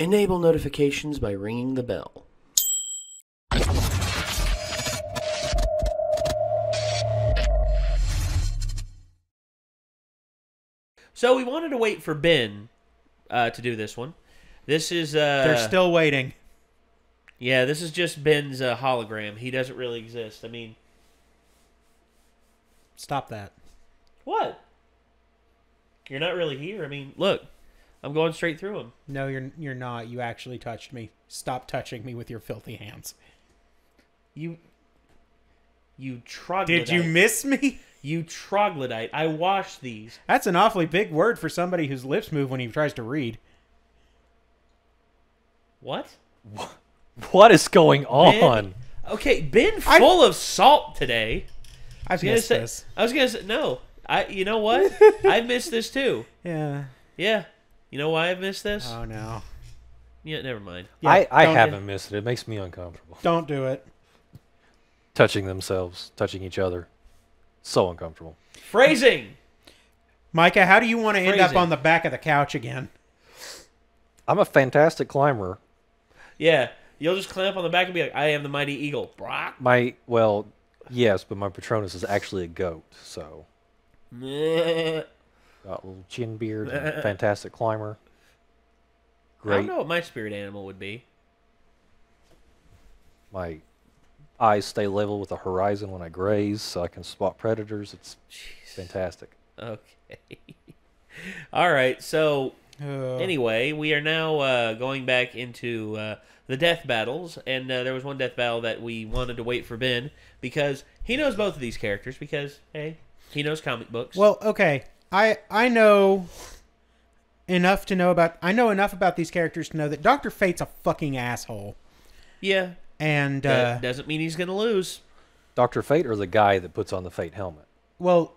Enable notifications by ringing the bell. So we wanted to wait for Ben to do this one. This is... They're still waiting. Yeah, this is just Ben's hologram. He doesn't really exist. I mean... Stop that. What? You're not really here. I mean, look. I'm going straight through him. No, you're not. You actually touched me. Stop touching me with your filthy hands. You troglodyte. Did you miss me? You troglodyte. I washed these. That's an awfully big word for somebody whose lips move when he tries to read. What? What is going on? Okay, Ben full of salt today. I was missed this. I was going to say, no. You know what? I missed this too. Yeah. Yeah. You know why I've missed this? Oh, no. Yeah, never mind. Yeah, I haven't missed it. It makes me uncomfortable. Don't do it. Touching themselves, touching each other. So uncomfortable. Phrasing! Micah, how do you want to end up on the back of the couch again? I'm a fantastic climber. Yeah. You'll just climb up on the back and be like, I am the mighty eagle. Brock. Well, yes, but my Patronus is actually a goat, so... Got a little chin beard, and fantastic climber. Great. I don't know what my spirit animal would be. My eyes stay level with the horizon when I graze, so I can spot predators. It's fantastic. Okay. All right, so anyway, we are now going back into the death battles, and there was one death battle that we wanted to wait for Ben, because he knows both of these characters, because, hey, he knows comic books. Well, okay. I know enough to know about... I know enough about these characters to know that Dr. Fate's a fucking asshole. Yeah. And... that doesn't mean he's going to lose. Dr. Fate or the guy that puts on the Fate helmet? Well,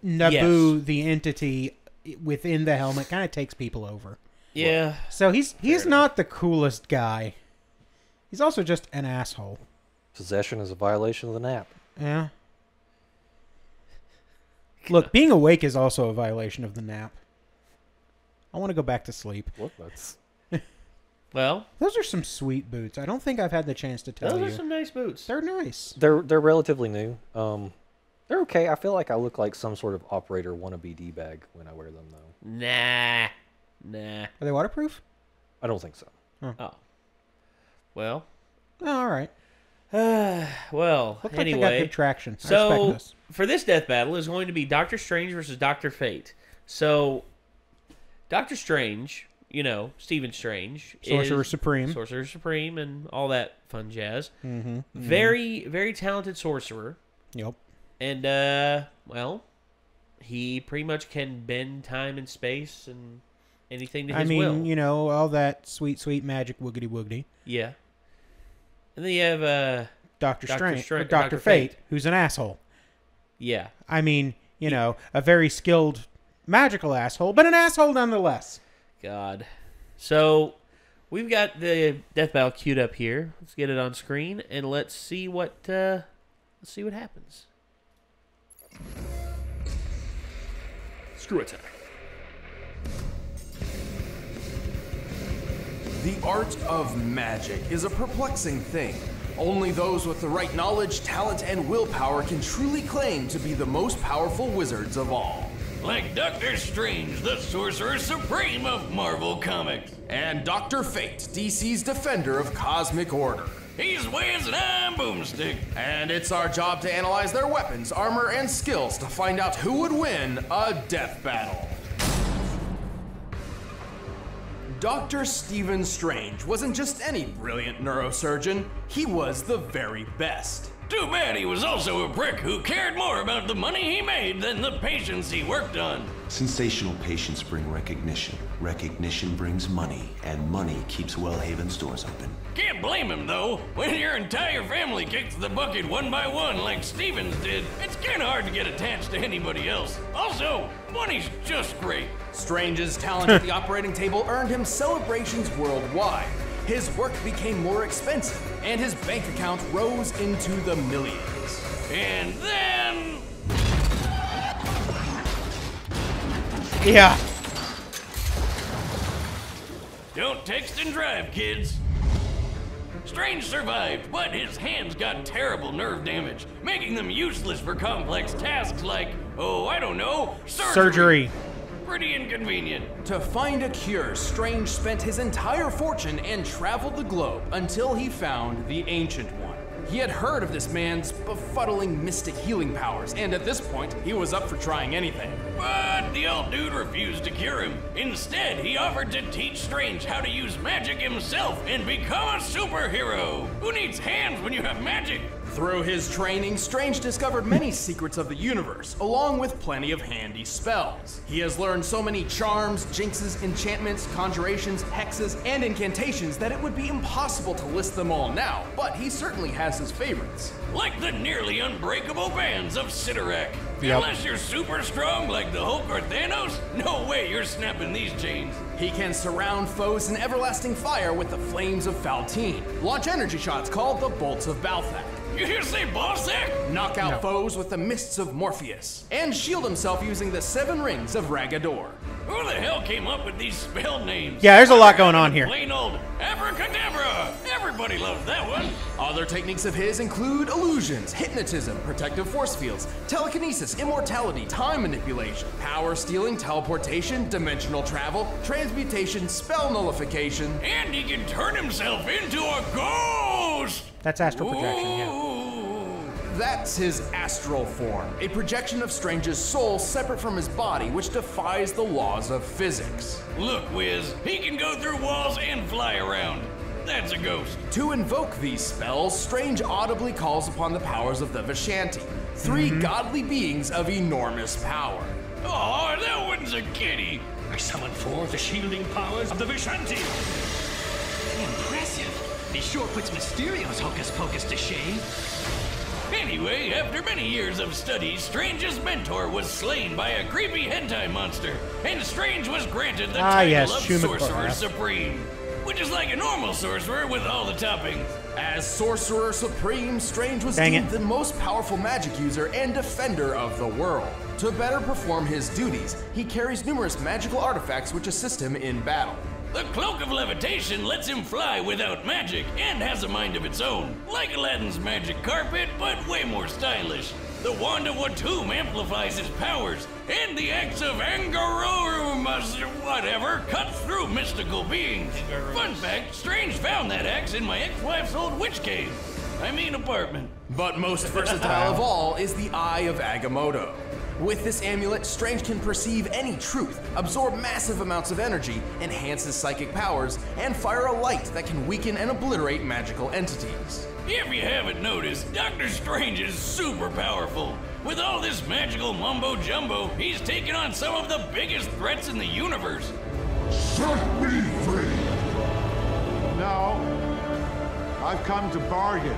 Naboo, yes. the entity within the helmet, kind of takes people over. Yeah. Well, so he's not the coolest guy. He's also just an asshole. Possession is a violation of the nap. Yeah. Look, being awake is also a violation of the nap. I want to go back to sleep. What? That's... Well, those are some sweet boots. I don't think I've had the chance to tell you. Those are some nice boots. They're nice. They're relatively new. They're okay. I feel like I look like some sort of operator wannabe D-bag when I wear them, though. Nah. Are they waterproof? I don't think so. Oh. Well. Oh, all right. Well, Looks like anyway. they got good traction. I So, respect this. for this death battle is going to be Doctor Strange versus Dr. Fate. So, Doctor Strange, you know, Stephen Strange. Sorcerer Supreme. Sorcerer Supreme and all that fun jazz. Mm-hmm. Very, very talented sorcerer. Yep. And, well, he pretty much can bend time and space and anything to his will. you know, all that sweet, sweet magic woogity woogity. Yeah. And then you have Dr. Strange, or Dr. Fate, who's an asshole. Yeah. I mean, you know, a very skilled magical asshole, but an asshole nonetheless. God. So, we've got the death battle queued up here. Let's get it on screen, and let's see what happens. Screw attack. The art of magic is a perplexing thing. Only those with the right knowledge, talent, and willpower can truly claim to be the most powerful wizards of all. Like Doctor Strange, the Sorcerer Supreme of Marvel Comics. And Dr. Fate, DC's defender of cosmic order. He's Wiz and I'm Boomstick. And it's our job to analyze their weapons, armor, and skills to find out who would win a death battle. Dr. Stephen Strange wasn't just any brilliant neurosurgeon, he was the very best. Too bad he was also a prick who cared more about the money he made than the patients he worked on. Sensational patients bring recognition. Recognition brings money, and money keeps Wellhaven's doors open. Can't blame him, though. When your entire family kicks the bucket one by one like Stevens did, it's kinda hard to get attached to anybody else. Also, money's just great. Strange's talent at the operating table earned him celebrations worldwide. His work became more expensive, and his bank account rose into the millions. And then... Yeah. Don't text and drive, kids. Strange survived, but his hands got terrible nerve damage, making them useless for complex tasks like, oh, I don't know, surgery. Pretty inconvenient. To find a cure, Strange spent his entire fortune and traveled the globe until he found the Ancient One. He had heard of this man's befuddling mystic healing powers, and at this point, he was up for trying anything. But the old dude refused to cure him. Instead, he offered to teach Strange how to use magic himself and become a superhero. Who needs hands when you have magic? Through his training, Strange discovered many secrets of the universe, along with plenty of handy spells. He has learned so many charms, jinxes, enchantments, conjurations, hexes, and incantations that it would be impossible to list them all now, but he certainly has his favorites. Like the nearly unbreakable bands of Sidorak. Yep. Unless you're super strong like the Hulk or Thanos, no way you're snapping these chains. He can surround foes in everlasting fire with the flames of Faltine, launch energy shots called the Bolts of Balthak, You hear say Balzac? knock out foes with the Mists of Morpheus, and shield himself using the 7 Rings of Ragador. Who the hell came up with these spell names? Yeah, there's a lot going on here. Plain old abracadabra. Everybody loves that one. Other techniques of his include illusions, hypnotism, protective force fields, telekinesis, immortality, time manipulation, power stealing, teleportation, dimensional travel, transmutation, spell nullification. And he can turn himself into a ghost. That's astral projection, yeah. Ooh. That's his astral form, a projection of Strange's soul separate from his body, which defies the laws of physics. Look, Wiz, he can go through walls and fly around. That's a ghost. To invoke these spells, Strange audibly calls upon the powers of the Vishanti, 3 godly beings of enormous power. Oh, that one's a kitty. I summon forth the shielding powers of the Vishanti. Impressive. He sure puts Mysterio's hocus pocus to shame. Anyway, after many years of study, Strange's mentor was slain by a creepy hentai monster, and Strange was granted the title of Sorcerer Supreme, which is like a normal sorcerer with all the toppings. As Sorcerer Supreme, Strange was deemed the most powerful magic user and defender of the world. To better perform his duties, he carries numerous magical artifacts which assist him in battle. The Cloak of Levitation lets him fly without magic and has a mind of its own, like Aladdin's magic carpet, but way more stylish. The Wand of Watum amplifies his powers, and the axe of Angarorumas, whatever, cuts through mystical beings. Fun fact, Strange found that axe in my ex-wife's old witch cave. I mean apartment. But most versatile of all is the Eye of Agamotto. With this amulet, Strange can perceive any truth, absorb massive amounts of energy, enhance his psychic powers, and fire a light that can weaken and obliterate magical entities. If you haven't noticed, Dr. Strange is super powerful. With all this magical mumbo-jumbo, he's taken on some of the biggest threats in the universe. Set me free! No, I've come to bargain.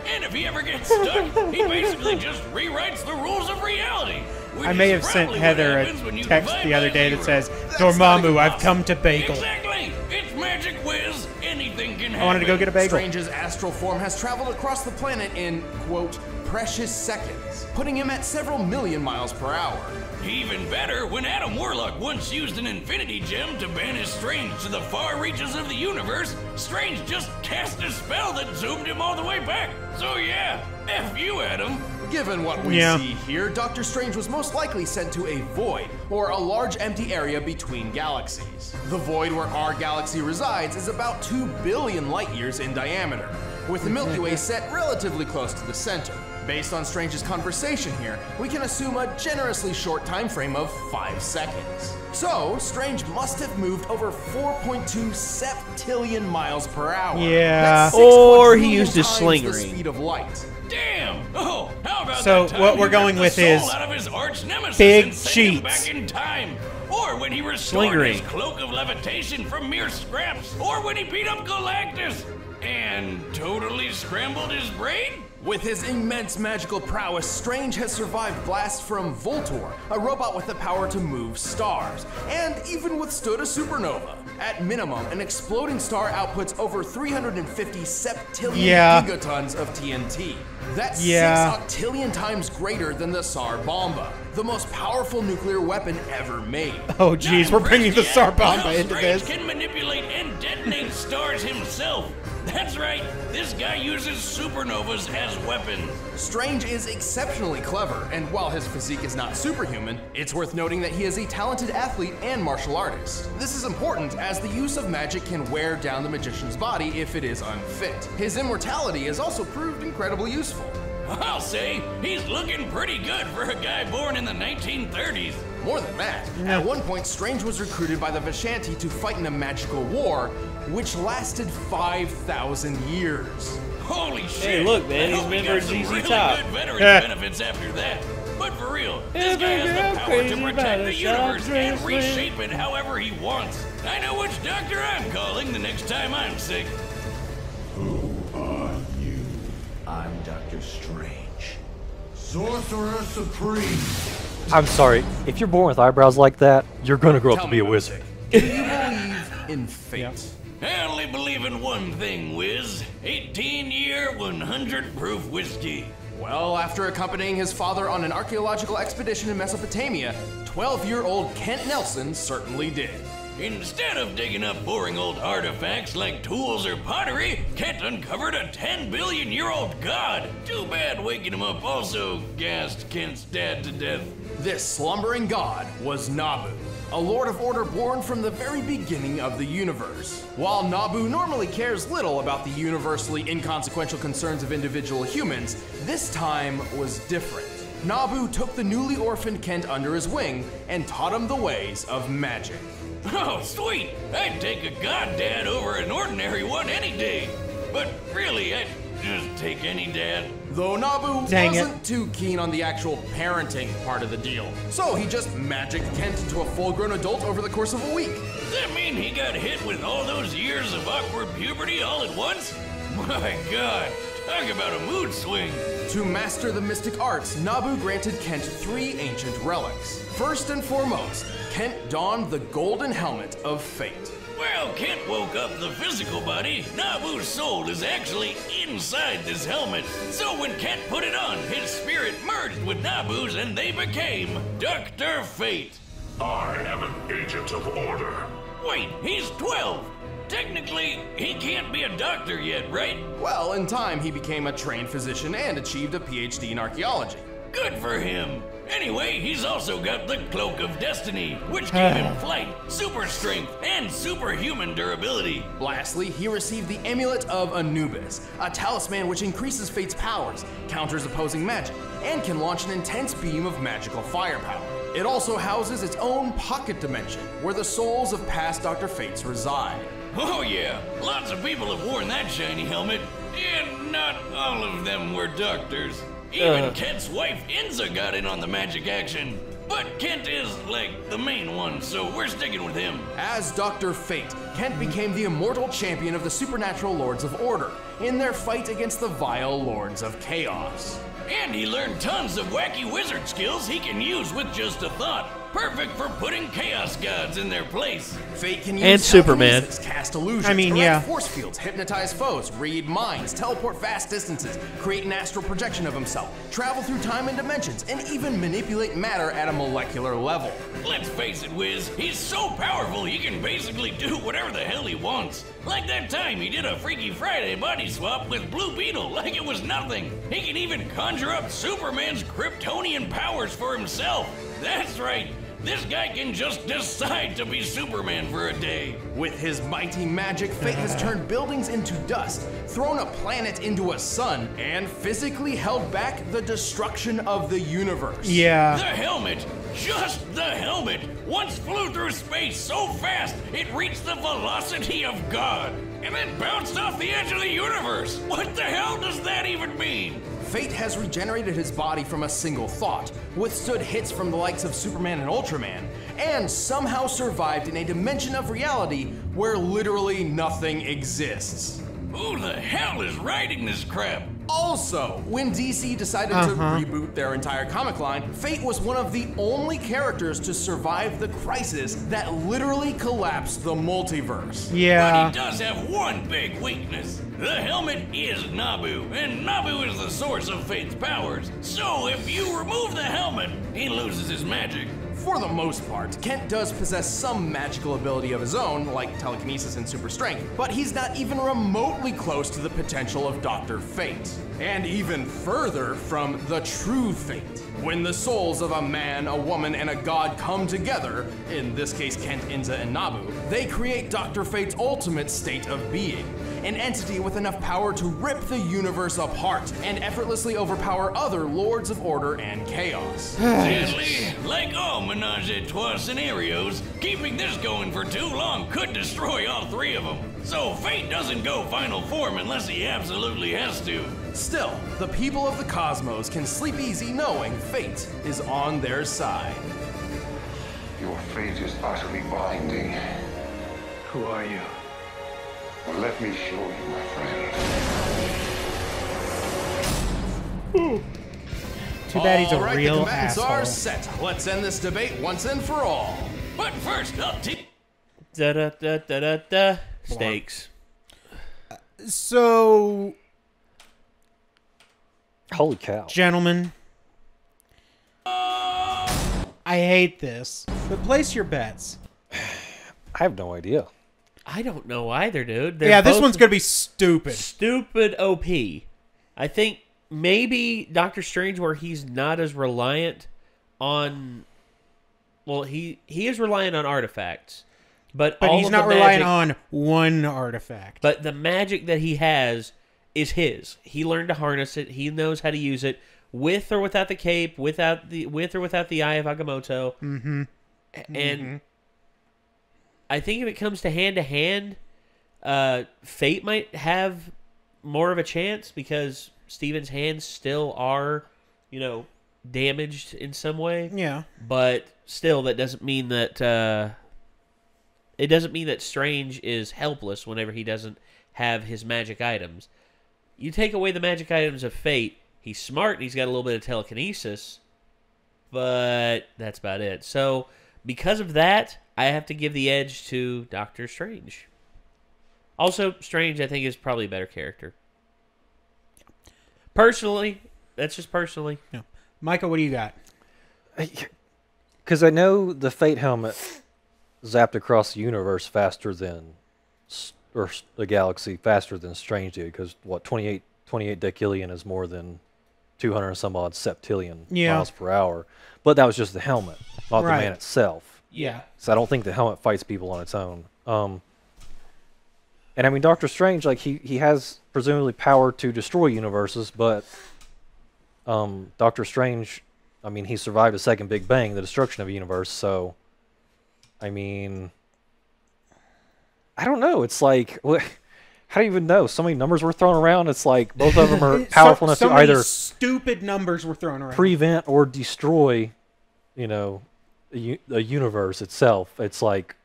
And if he ever gets stuck, he basically just rewrites the rules of reality. I may have sent Heather a text the other day that says, Dormammu, I've come to bagel. Exactly! It's Magic Whiz. Anything can happen. I wanted to go get a bagel. Strange's astral form has traveled across the planet in, quote, precious seconds, putting him at several million miles per hour. Even better, when Adam Warlock once used an Infinity Gem to banish Strange to the far reaches of the universe, Strange just cast a spell that zoomed him all the way back. So yeah, F you, Adam. Given what we see here, Doctor Strange was most likely sent to a void, or a large empty area between galaxies. The void where our galaxy resides is about 2 billion light years in diameter, with the Milky Way set relatively close to the center. Based on Strange's conversation here, we can assume a generously short time frame of 5 seconds. So, Strange must have moved over 4.2 septillion miles per hour. Yeah. Or he used his sling the ring. speed of light. Damn! Oh, how about So that time what he we're going ripped the with soul is out of his arch nemesis big and sent him cheats. back in time. Or when he restored Sling his ring. cloak of levitation from mere scraps. Or when he beat up Galactus and totally scrambled his brain. With his immense magical prowess, Strange has survived blasts from Voltor, a robot with the power to move stars, and even withstood a supernova. At minimum, an exploding star outputs over 350 septillion gigatons of TNT. That's 6 octillion times greater than the Tsar Bomba, the most powerful nuclear weapon ever made. Oh geez, we're bringing the Tsar Bomba into this. Strange can manipulate and detonate stars himself. That's right, this guy uses supernovas as weapons. Strange is exceptionally clever, and while his physique is not superhuman, it's worth noting that he is a talented athlete and martial artist. This is important as the use of magic can wear down the magician's body if it is unfit. His immortality has also proved incredibly useful. I'll say, he's looking pretty good for a guy born in the 1930s. More than that, at one point Strange was recruited by the Vishanti to fight in a magical war, which lasted 5,000 years. Holy shit! Hey, look, man, he's been for ZZ really Top. Good veteran benefits after that. But for real, this guy has the power to protect the universe and reshape it however he wants. I know which doctor I'm calling the next time I'm sick. Who are you? I'm Dr. Strange. Sorcerer Supreme. I'm sorry, if you're born with eyebrows like that, you're gonna grow up to be a wizard. Do you believe in fate? I only believe in one thing, Wiz. 18-year, 100-proof whiskey. Well, after accompanying his father on an archaeological expedition in Mesopotamia, 12-year-old Kent Nelson certainly did. Instead of digging up boring old artifacts like tools or pottery, Kent uncovered a 10-billion-year-old god. Too bad waking him up also gassed Kent's dad to death. This slumbering god was Nabu, a Lord of Order born from the very beginning of the universe. While Nabu normally cares little about the universally inconsequential concerns of individual humans, this time was different. Nabu took the newly orphaned Kent under his wing and taught him the ways of magic. Oh, sweet! I'd take a god dad over an ordinary one any day. But really, I'd just take any dad. Though Nabu wasn't too keen on the actual parenting part of the deal, so he just magicked Kent into a full-grown adult over the course of a week. Does that mean he got hit with all those years of awkward puberty all at once? My god, talk about a mood swing. To master the mystic arts, Nabu granted Kent 3 ancient relics. First and foremost, Kent donned the golden helmet of fate. Well, Kent woke up the physical body. Nabu's soul is actually inside this helmet. So when Kent put it on, his spirit merged with Nabu's and they became Dr. Fate. I am an agent of order. Wait, he's 12. Technically, he can't be a doctor yet, right? Well, in time, he became a trained physician and achieved a PhD in archaeology. Good for him. Anyway, he's also got the Cloak of Destiny, which gave him flight, super strength, and superhuman durability. Lastly, he received the Amulet of Anubis, a talisman which increases Fate's powers, counters opposing magic, and can launch an intense beam of magical firepower. It also houses its own pocket dimension, where the souls of past Dr. Fates reside. Oh yeah, lots of people have worn that shiny helmet, and not all of them were doctors. Even Kent's wife, Inza, got in on the magic action. But Kent is, like, the main one, so we're sticking with him. As Dr. Fate, Kent became the immortal champion of the supernatural Lords of Order in their fight against the vile Lords of Chaos. And he learned tons of wacky wizard skills he can use with just a thought. Perfect for putting chaos gods in their place. Fate can use and Superman, cast illusions, force fields, hypnotize foes, read minds, teleport vast distances, create an astral projection of himself, travel through time and dimensions, and even manipulate matter at a molecular level. Let's face it, Wiz, he's so powerful he can basically do whatever the hell he wants. Like that time he did a Freaky Friday body swap with Blue Beetle like it was nothing. He can even conjure up Superman's Kryptonian powers for himself. That's right. This guy can just decide to be Superman for a day. With his mighty magic, Fate has turned buildings into dust, thrown a planet into a sun, and physically held back the destruction of the universe. Yeah. The helmet, just the helmet, once flew through space so fast it reached the velocity of God, and then bounced off the edge of the universe. What the hell does that even mean? Fate has regenerated his body from a single thought, withstood hits from the likes of Superman and Ultraman, and somehow survived in a dimension of reality where literally nothing exists. Who the hell is writing this crap? Also, when DC decided to reboot their entire comic line, Fate was one of the only characters to survive the crisis that literally collapsed the multiverse. But he does have one big weakness. The helmet is Nabu, and Nabu is the source of Fate's powers. So if you remove the helmet, he loses his magic. For the most part, Kent does possess some magical ability of his own, like telekinesis and super strength, but he's not even remotely close to the potential of Dr. Fate. And even further from the true Fate. When the souls of a man, a woman, and a god come together, in this case Kent, Inza, and Nabu, they create Dr. Fate's ultimate state of being. An entity with enough power to rip the universe apart and effortlessly overpower other Lords of Order and Chaos. Sadly, like all Menage a Trois scenarios, keeping this going for too long could destroy all three of them. So Fate doesn't go final form unless he absolutely has to. Still, the people of the cosmos can sleep easy knowing Fate is on their side. Your fate is utterly binding. Who are you? Well, let me show you, my friend. Too bad he's a All right, real the combatants asshole. are set. Let's end this debate once and for all. But first up, Stakes. So, Holy cow. gentlemen, I hate this, but place your bets. I have no idea. I don't know either, dude. This one's going to be stupid. Stupid OP. I think maybe Doctor Strange, where he's not as reliant on... Well, he is reliant on artifacts. But all he's of not the relying magic, on one artifact. But the magic that he has is his. He learned to harness it. He knows how to use it with or without the cape, with or without the Eye of Agamotto. Mm-hmm. And I think if it comes to hand, Fate might have more of a chance because Steven's hands still are, damaged in some way. Yeah. But still, that doesn't mean that Strange is helpless whenever he doesn't have his magic items. You take away the magic items of Fate, he's smart and he's got a little bit of telekinesis, but that's about it. So, because of that, I have to give the edge to Doctor Strange. Also, Strange, I think, is probably a better character. Personally, that's just personally. Yeah. Micah, what do you got? Because I know the Fate helmet zapped across the universe faster than, or the galaxy faster than Strange did. Because 28 decillion is more than 200 and some odd septillion miles per hour. But that was just the helmet, not the man itself. Yeah. So I don't think the helmet fights people on its own. And I mean, Doctor Strange, like he has presumably power to destroy universes, but Doctor Strange, I mean, he survived the second Big Bang, the destruction of a universe. So, I mean, I don't know. It's like, how do you even know? So many numbers were thrown around. It's like both of them are powerful enough to either stupid numbers were thrown around, prevent or destroy, the universe itself. It's like,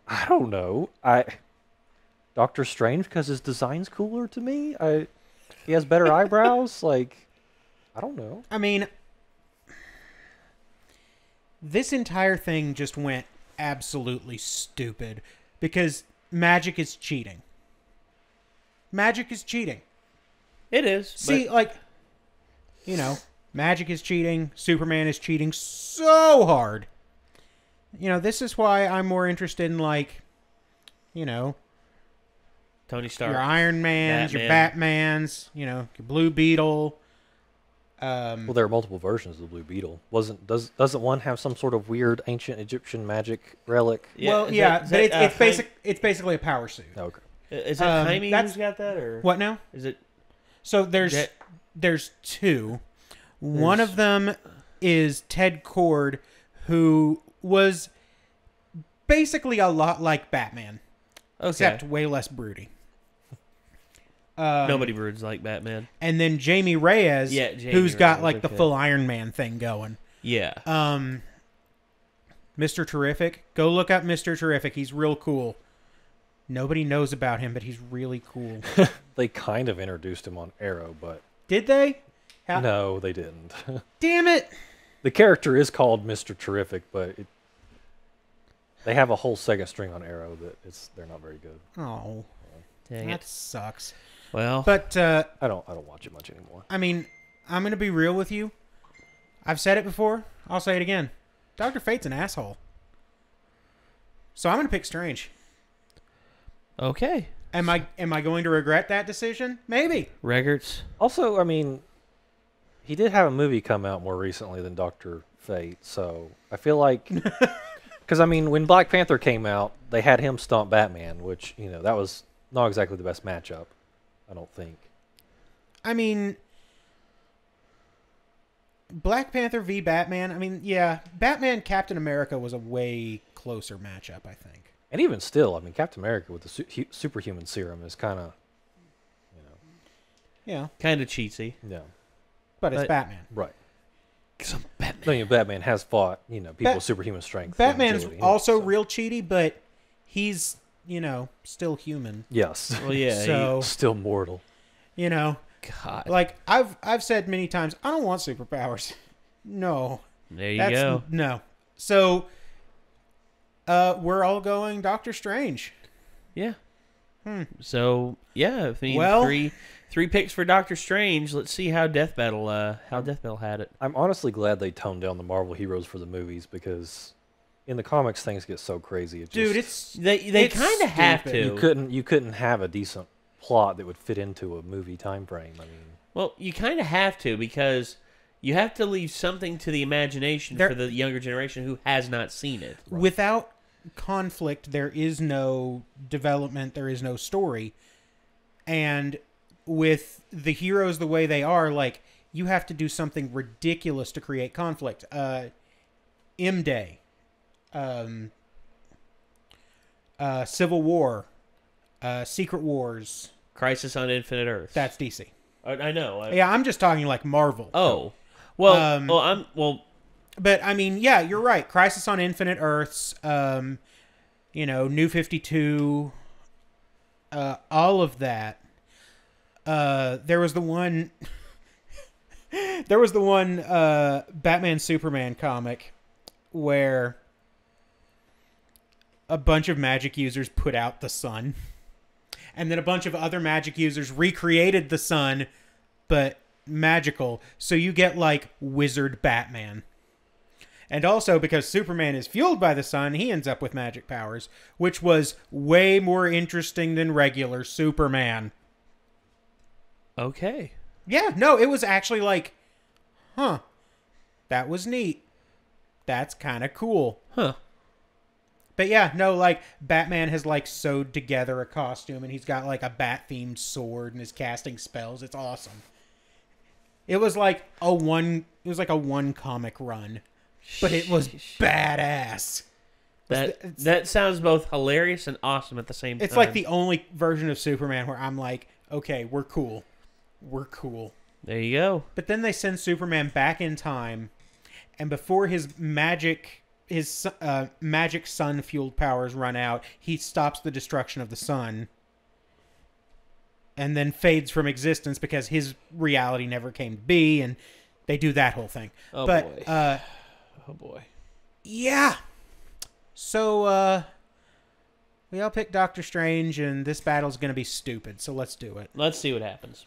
I don't know. Doctor Strange, because his design's cooler to me. He has better eyebrows. Like, I don't know. I mean, this entire thing just went absolutely stupid because magic is cheating. Magic is cheating. It is. See, magic is cheating. Superman is cheating so hard. This is why I'm more interested in, Tony Stark, your Iron Mans, your Batmans, your Blue Beetle. Well, there are multiple versions of the Blue Beetle. Doesn't one have some sort of weird ancient Egyptian magic relic? Yeah, it's basically a power suit. Okay. Is it Jaime who's got that, or what now? Is it? So there's two. One of them is Ted Kord, who was basically a lot like Batman, except way less broody. Nobody broods like Batman. And then Jamie Reyes, who's got the full Iron Man thing going. Yeah. Mr. Terrific. Go look up Mr. Terrific. He's real cool. Nobody knows about him, but he's really cool. They kind of introduced him on Arrow, but... Did they? No, they didn't. Damn it! The character is called Mr. Terrific, but they have a whole second string on Arrow that they're not very good. Oh, dang that it. sucks. Well, but I don't watch it much anymore. I mean, I'm gonna be real with you. I've said it before. I'll say it again. Dr. Fate's an asshole. So I'm gonna pick Strange. Okay. Am I going to regret that decision? Maybe. Regards. Also, I mean, he did have a movie come out more recently than Dr. Fate, so I feel like... Because, I mean, when Black Panther came out, they had him stomp Batman, which, that was not exactly the best matchup, I don't think. I mean, Black Panther v. Batman, I mean, yeah, Batman Captain America was a way closer matchup, I think. And even still, I mean, Captain America with the superhuman serum is kind of, Yeah. Kind of cheesy. Yeah. But it's Batman. Right. Some Batman. I mean, Batman has fought, people with superhuman strength. Batman's also real cheaty, but he's, still human. Yes. Well, yeah. So, still mortal. God. Like, I've said many times, I don't want superpowers. No. There you go. No. So, we're all going Doctor Strange. Yeah. So, yeah, I mean, three picks for Doctor Strange. Let's see how Death Battle had it. I'm honestly glad they toned down the Marvel heroes for the movies because in the comics things get so crazy. They kind of have to. You couldn't have a decent plot that would fit into a movie time frame. I mean, well, you kind of have to because you have to leave something to the imagination for the younger generation who has not seen it. Right. Without conflict, there is no development, there is no story. And with the heroes the way they are, like, you have to do something ridiculous to create conflict. M-Day. Civil War. Secret Wars. Crisis on Infinite Earths. That's DC. I know. Yeah, I'm just talking like Marvel. Oh. Well, But, I mean, yeah, you're right. Crisis on Infinite Earths, New 52, all of that. There was the one Batman Superman comic where a bunch of magic users put out the sun, and then a bunch of other magic users recreated the sun, but magical. So you get, like, Wizard Batman. And also, because Superman is fueled by the sun, he ends up with magic powers, which was way more interesting than regular Superman. Okay. Yeah, no, it was actually like, that was neat. That's kind of cool. Huh. But yeah, no, like, Batman has, like, sewed together a costume, and he's got, like, a bat-themed sword, and is casting spells. It's awesome. It was like a one comic run. But it was badass. That sounds both hilarious and awesome at the same time. It's like the only version of Superman where I'm like, okay, we're cool. We're cool. There you go. But then they send Superman back in time, and before his magic sun-fueled powers run out, he stops the destruction of the sun, and then fades from existence because his reality never came to be, and they do that whole thing. Oh, but, boy. Oh, boy. Yeah. So, we all picked Doctor Strange, and this battle's going to be stupid, so let's do it. Let's see what happens.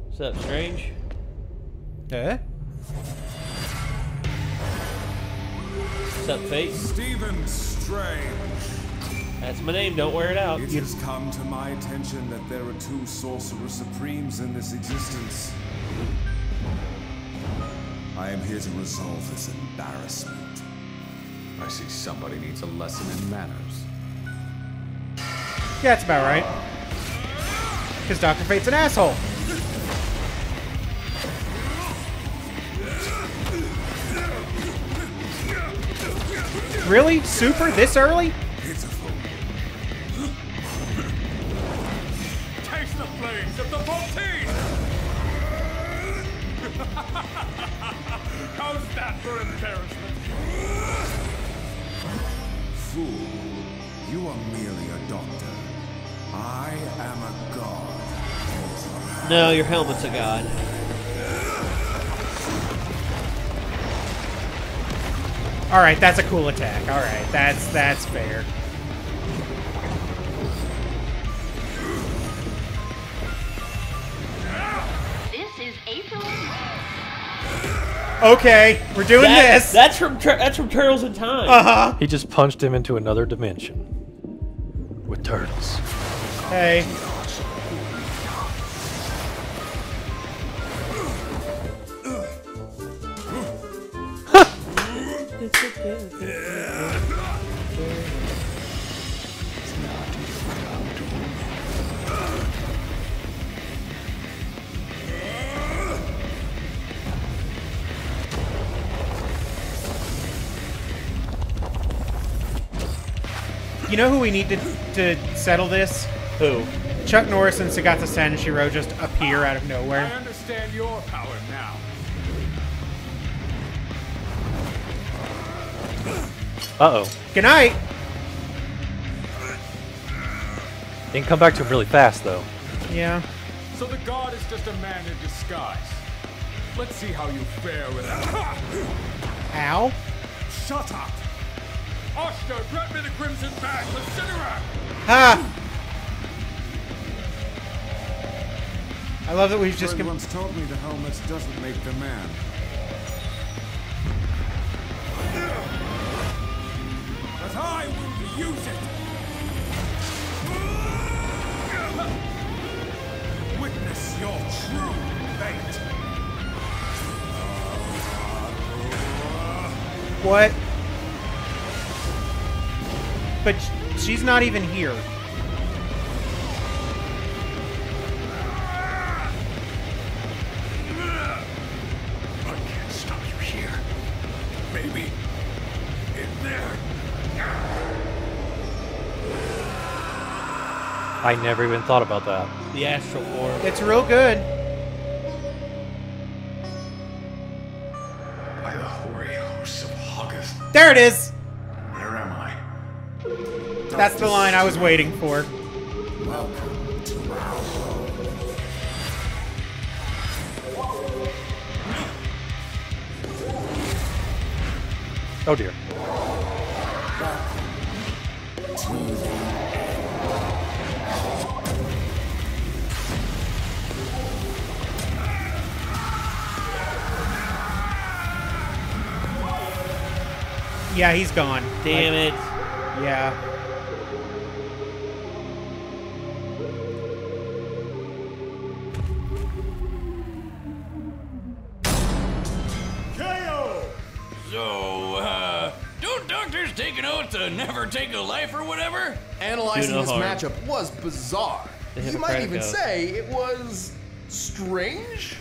What's up, Strange? What's up, Fate? Stephen Strange. That's my name, don't wear it out. It has come to my attention that there are two Sorcerer Supremes in this existence. I am here to resolve this embarrassment. I see somebody needs a lesson in manners. Yeah, that's about right. Because Dr. Fate's an asshole. Really? Super? This early? Taste the flames of the Voltaire! How's that for embarrassment? fool. You are merely a doctor. I am a god. No, your helmet's a god. All right, that's a cool attack. All right, that's fair. This is April. Okay, we're doing this. That's from Turtles in Time. Uh-huh. He just punched him into another dimension with turtles. Hey. You know who we need to settle this? Who? Chuck Norris and Sagata Sanshiro just appear out of I nowhere. understand your power now. Uh-oh. Good night. They can come back to him really fast, though. Yeah. So the god is just a man in disguise. Let's see how you fare with that. Ow. Shut up! Oster, grab me the crimson bag with Sidorak! Ha! I love that we've just... Fred once told me the helmet doesn't make the man. But I will use it! Witness your true fate! What? But she's not even here. I can't stop you here. Maybe in there. I never even thought about that. The Astral Orb. It's real good. By the hoary hosts of Hoggoth, There it is. where am I? That's the line I was waiting for. Welcome to our home. Oh dear. Yeah, he's gone. Damn it. Yeah. So, don't doctors take an oath to never take a life or whatever? Analyzing no this harm. matchup was bizarre. The You might Hippocratic even Oath. say it was strange.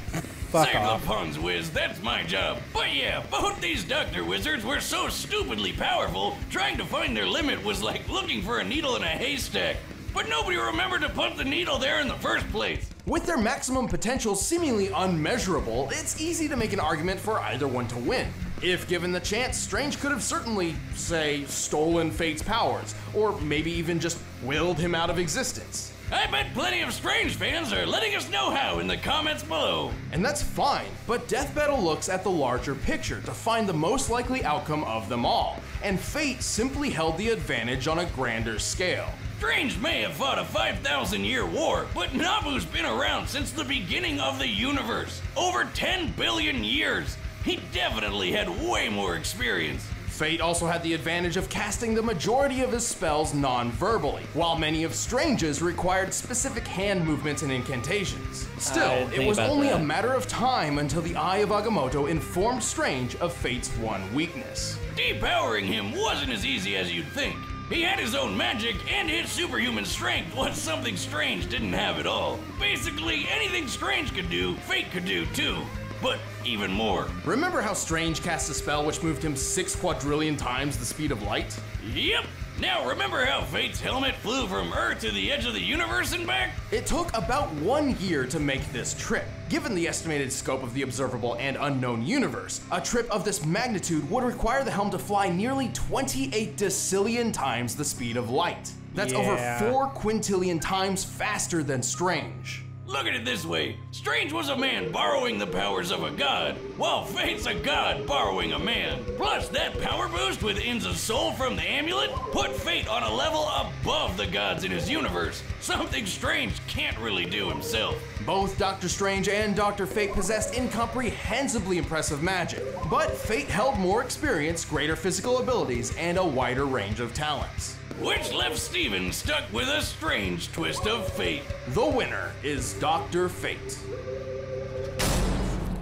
Fuck Save off. the puns, Wiz. That's my job. But yeah, both these doctor wizards were so stupidly powerful, trying to find their limit was like looking for a needle in a haystack. But nobody remembered to put the needle there in the first place. With their maximum potential seemingly unmeasurable, it's easy to make an argument for either one to win. If given the chance, Strange could have certainly, say, stolen Fate's powers, or maybe even just willed him out of existence. I bet plenty of Strange fans are letting us know how in the comments below. And that's fine, but Death Battle looks at the larger picture to find the most likely outcome of them all, and Fate simply held the advantage on a grander scale. Strange may have fought a 5,000-year war, but Nabu's been around since the beginning of the universe. Over 10 billion years. He definitely had way more experience. Fate also had the advantage of casting the majority of his spells non-verbally, while many of Strange's required specific hand movements and incantations. Still, it was only a matter of time until the Eye of Agamotto informed Strange of Fate's one weakness. Depowering him wasn't as easy as you'd think. He had his own magic, and his superhuman strength was something Strange didn't have at all. Basically, anything Strange could do, Fate could do too. but even more. Remember how Strange cast a spell which moved him 6 quadrillion times the speed of light? Yep. Now remember how Fate's helmet flew from Earth to the edge of the universe and back? It took about 1 year to make this trip. Given the estimated scope of the observable and unknown universe, a trip of this magnitude would require the helm to fly nearly 28 decillion times the speed of light. That's over 4 quintillion times faster than Strange. Look at it this way. Strange was a man borrowing the powers of a god, while Fate's a god borrowing a man. Plus, that power boost with Inza's soul from the amulet put Fate on a level above the gods in his universe. Something Strange can't really do himself. Both Doctor Strange and Dr. Fate possessed incomprehensibly impressive magic, but Fate held more experience, greater physical abilities, and a wider range of talents. Which left Steven stuck with a strange twist of fate. The winner is Dr. Fate.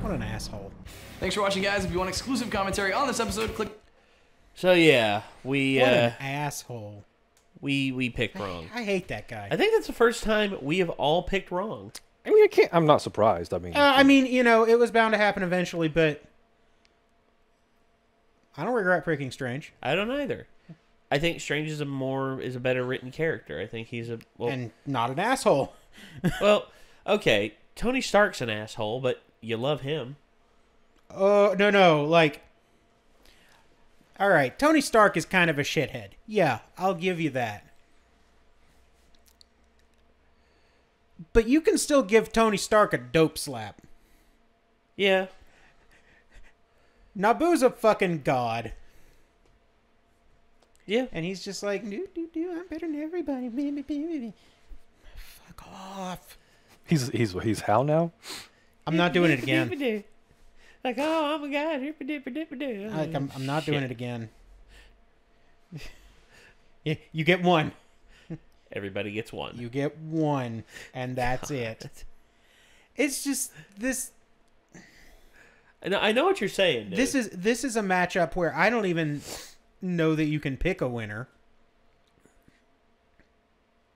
What an asshole. Thanks for watching, guys. If you want exclusive commentary on this episode, click... So yeah, we... What an asshole. We picked wrong. I hate that guy. I think that's the first time we have all picked wrong. I mean, I'm not surprised. I mean, you know, it was bound to happen eventually, but... I don't regret picking Strange. I don't either. I think Strange is a better written character. I think he's and not an asshole. Well, okay, Tony Stark's an asshole, but you love him. Oh, no, like, all right, Tony Stark is kind of a shithead. Yeah, I'll give you that. But you can still give Tony Stark a dope slap. Yeah. Naboo's a fucking god. Yeah. And he's just like, I'm better than everybody. Fuck off. He's how now? I'm not doing it again. Like, oh, I'm a god. Like, I'm not doing it again. Yeah, you get one. Everybody gets one. You get one, and that's it. It's just this. I know what you're saying, dude. This is a matchup where I don't even know that you can pick a winner.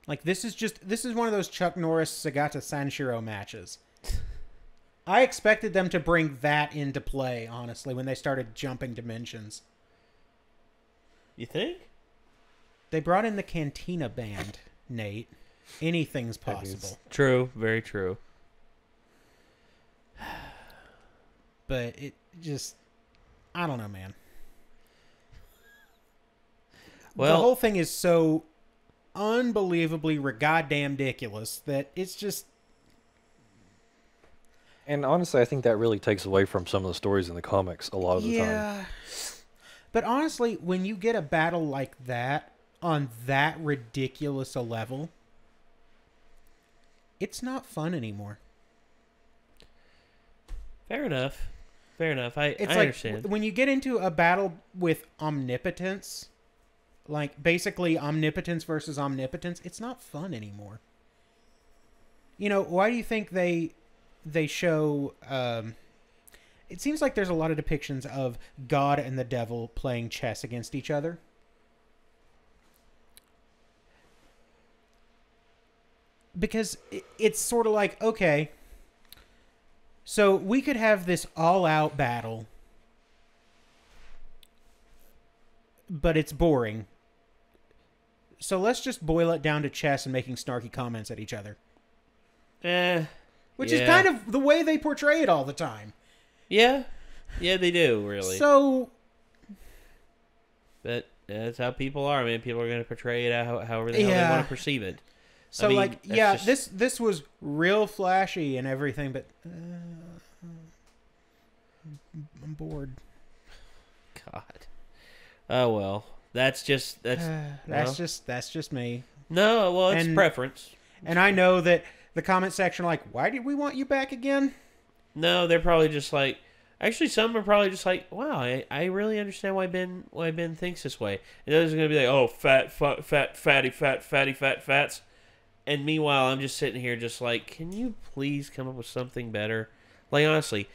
Like, this is one of those Chuck Norris Sagata Sanshiro matches. I expected them to bring that into play, honestly, when they started jumping dimensions. You think? They brought in the Cantina Band, Nate. Anything's possible. True, very true. But it just... I don't know, man. Well, the whole thing is so unbelievably goddamn ridiculous that it's just... And honestly, I think that really takes away from some of the stories in the comics a lot of the time. But honestly, when you get a battle like that on that ridiculous a level, it's not fun anymore. Fair enough. Fair enough. I understand. When you get into a battle with omnipotence, like basically omnipotence versus omnipotence, it's not fun anymore. You know, why do you think they show... it seems like there's a lot of depictions of God and the devil playing chess against each other. Because it's sort of like, okay, so we could have this all-out battle, but it's boring. So let's just boil it down to chess and making snarky comments at each other. Which is kind of the way they portray it all the time. Yeah. Yeah, they do, really. So... But that's how people are, man. People are going to portray it however the hell they want to perceive it. So, I mean, like, yeah, just... this was real flashy and everything, but... I'm bored. God. Oh, well. That's just me. No, well, it's preference. And I know that the comment section are like, why did we want you back again? No, they're probably just like, actually some are probably just like, wow, I really understand why Ben thinks this way. And others are gonna be like, oh, fatty fats. And meanwhile, I'm just sitting here just like, can you please come up with something better? Like, honestly,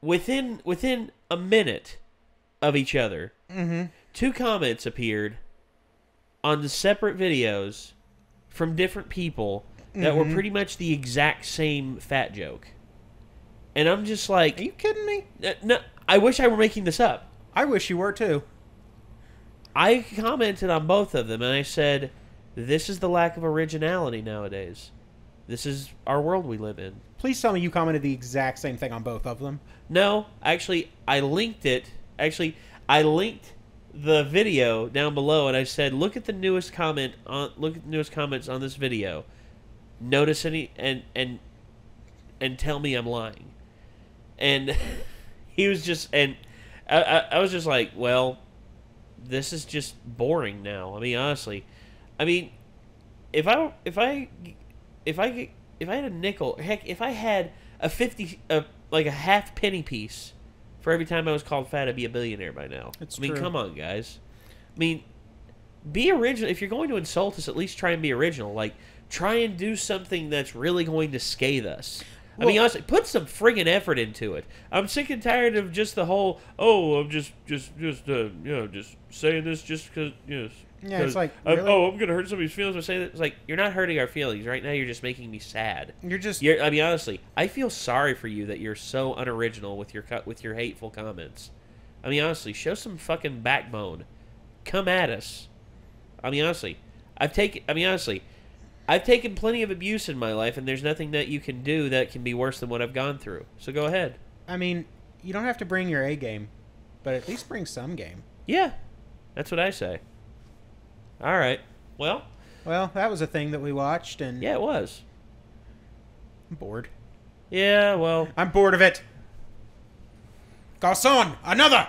within a minute of each other, two comments appeared on the separate videos from different people that were pretty much the exact same fat joke. And I'm just like... Are you kidding me? No, I wish I were making this up. I wish you were, too. I commented on both of them, and I said, this is the lack of originality nowadays. This is our world we live in. Please tell me you commented the exact same thing on both of them. No, actually, I linked it. Actually, I linked the video down below, and I said, look at the newest comments on this video. Notice any and tell me I'm lying. And he was just, and I was just like, well, this is just boring now. I mean, honestly, I mean, if I had a nickel, heck, if I had a 50, like a half penny piece for every time I was called fat, I'd be a billionaire by now. It's I mean, true. come on, guys. I mean, be original. If you're going to insult us, at least try and be original. Like, try and do something that's really going to scathe us. I mean, honestly, put some friggin' effort into it. I'm sick and tired of just the whole, oh, I'm just saying this just because, Yeah, it's like, really? I'm going to hurt somebody's feelings by saying that. It's like, you're not hurting our feelings. Right now, you're just making me sad. I mean, honestly, I feel sorry for you that you're so unoriginal with your hateful comments. I mean, honestly, show some fucking backbone. Come at us. I mean, honestly, I've taken plenty of abuse in my life, and there's nothing that you can do that can be worse than what I've gone through. So go ahead. I mean, you don't have to bring your A game, but at least bring some game. Yeah, that's what I say. All right. Well, that was a thing that we watched, and yeah, it was. I'm bored. Yeah, well, I'm bored of it. Garçon, another.